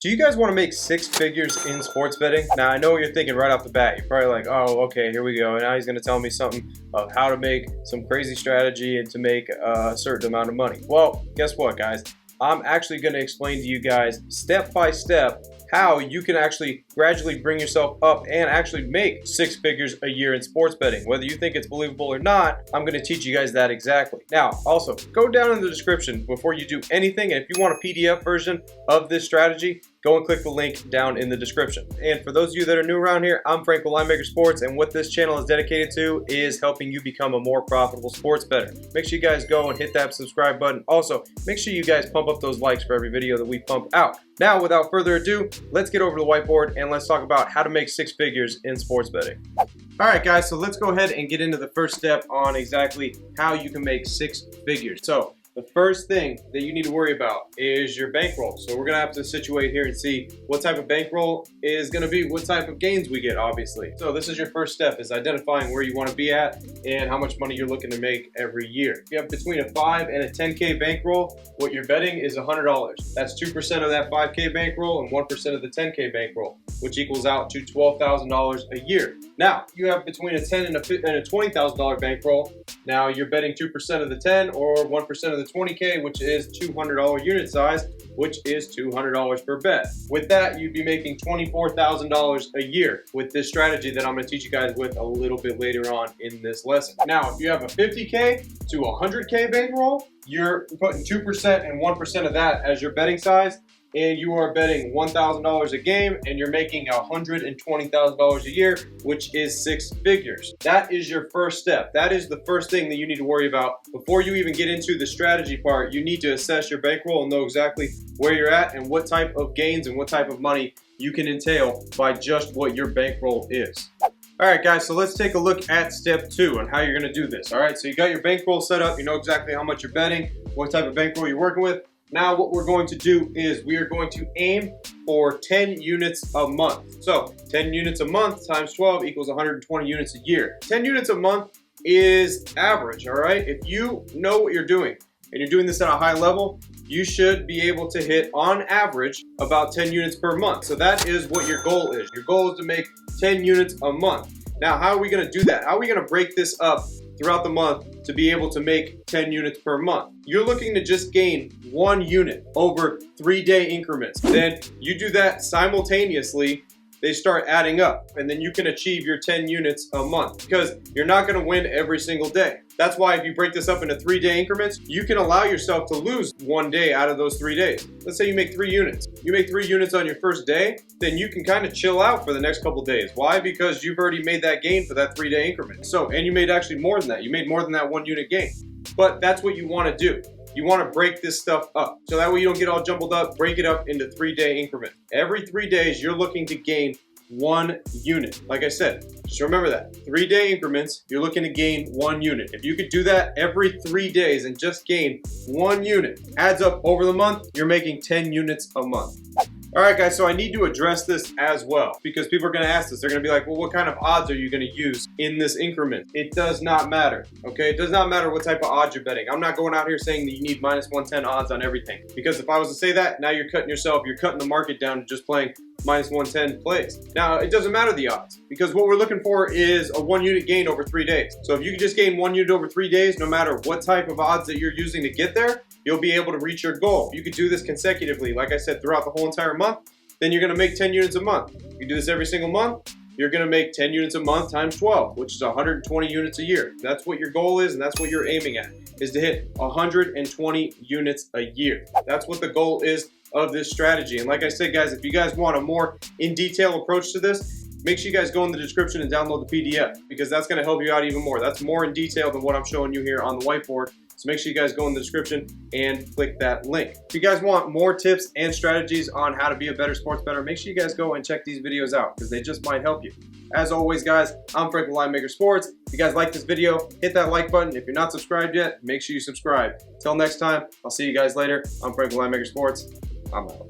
Do you guys want to make six figures in sports betting? Now, I know what you're thinking right off the bat. You're probably like, oh, okay, here we go. And now he's going to tell me something of how to make some crazy strategy and to make a certain amount of money. Well, guess what, guys? I'm actually going to explain to you guys step by step how you can actually gradually bring yourself up and actually make six figures a year in sports betting. Whether you think it's believable or not, I'm going to teach you guys that exactly. Now, also, go down in the description before you do anything, and if you want a PDF version of this strategy, go and click the link down in the description. And for those of you that are new around here, I'm Frank with Linemaker Sports, and what this channel is dedicated to is helping you become a more profitable sports bettor. Make sure you guys go and hit that subscribe button. Also, make sure you guys pump up those likes for every video that we pump out. Now, without further ado, let's get over to the whiteboard and let's talk about how to make six figures in sports betting. All right, guys, so let's go ahead and get into the first step on exactly how you can make six figures. So the first thing that you need to worry about is your bankroll. So we're gonna have to situate here and see what type of bankroll is gonna be, what type of gains we get, obviously. So this is your first step, is identifying where you wanna be at and how much money you're looking to make every year. If you have between a 5 and a 10K bankroll, what you're betting is $100. That's 2% of that 5K bankroll and 1% of the 10K bankroll, which equals out to $12,000 a year. Now, you have between a $10 and a $20,000 bankroll. Now you're betting 2% of the 10 or 1% of the 20K, which is $200 unit size, which is $200 per bet. With that, you'd be making $24,000 a year with this strategy that I'm gonna teach you guys with a little bit later on in this lesson. Now, if you have a 50K to 100K bankroll, you're putting 2% and 1% of that as your betting size, and you are betting $1,000 a game, and you're making $120,000 a year, which is six figures. That is your first step. That is the first thing that you need to worry about. Before you even get into the strategy part, you need to assess your bankroll and know exactly where you're at and what type of gains and what type of money you can entail by just what your bankroll is. All right, guys, so let's take a look at step 2 on how you're gonna do this. All right, so you got your bankroll set up, you know exactly how much you're betting, what type of bankroll you're working with. Now what we're going to do is we are going to aim for 10 units a month. So 10 units a month times 12 equals 120 units a year. 10 units a month is average, all right? If you know what you're doing and you're doing this at a high level, you should be able to hit on average about 10 units per month. So that is what your goal is. Your goal is to make 10 units a month. Now, how are we gonna do that? How are we gonna break this up throughout the month to be able to make 10 units per month? You're looking to just gain 1 unit over 3-day increments. Then you do that simultaneously, they start adding up, and then you can achieve your 10 units a month, because you're not gonna win every single day. That's why if you break this up into 3-day increments, you can allow yourself to lose 1 day out of those 3 days. Let's say you make 3 units. You make 3 units on your first day, then you can kind of chill out for the next couple days. Why? Because you've already made that gain for that 3-day increment. So, and you made actually more than that. You made more than that 1 unit gain. But that's what you wanna do. You wanna break this stuff up. So that way you don't get all jumbled up, break it up into 3-day increments. Every 3 days, you're looking to gain 1 unit. Like I said, just remember that. 3-day increments, you're looking to gain 1 unit. If you could do that every 3 days and just gain 1 unit, adds up over the month, you're making 10 units a month. All right, guys, so I need to address this as well, because people are gonna ask this. They're gonna be like, well, what kind of odds are you gonna use in this increment? It does not matter, okay? It does not matter what type of odds you're betting. I'm not going out here saying that you need -110 odds on everything, because if I was to say that, now you're cutting the market down to just playing -110 plays. Now, it doesn't matter the odds, because what we're looking for is a 1 unit gain over 3 days. So if you can just gain 1 unit over 3 days, no matter what type of odds that you're using to get there, you'll be able to reach your goal. If you could do this consecutively, like I said, throughout the whole entire month, then you're gonna make 10 units a month. You do this every single month, you're gonna make 10 units a month times 12, which is 120 units a year. That's what your goal is, and that's what you're aiming at, is to hit 120 units a year. That's what the goal is of this strategy. And like I said, guys, if you guys want a more in-detail approach to this, make sure you guys go in the description and download the PDF, because that's gonna help you out even more. That's more in detail than what I'm showing you here on the whiteboard. So make sure you guys go in the description and click that link. If you guys want more tips and strategies on how to be a better sports bettor, make sure you guys go and check these videos out, because they just might help you. As always, guys, I'm Frank with Linemaker Sports. If you guys like this video, hit that like button. If you're not subscribed yet, make sure you subscribe. Till next time, I'll see you guys later. I'm Frank with Linemaker Sports. I'm out.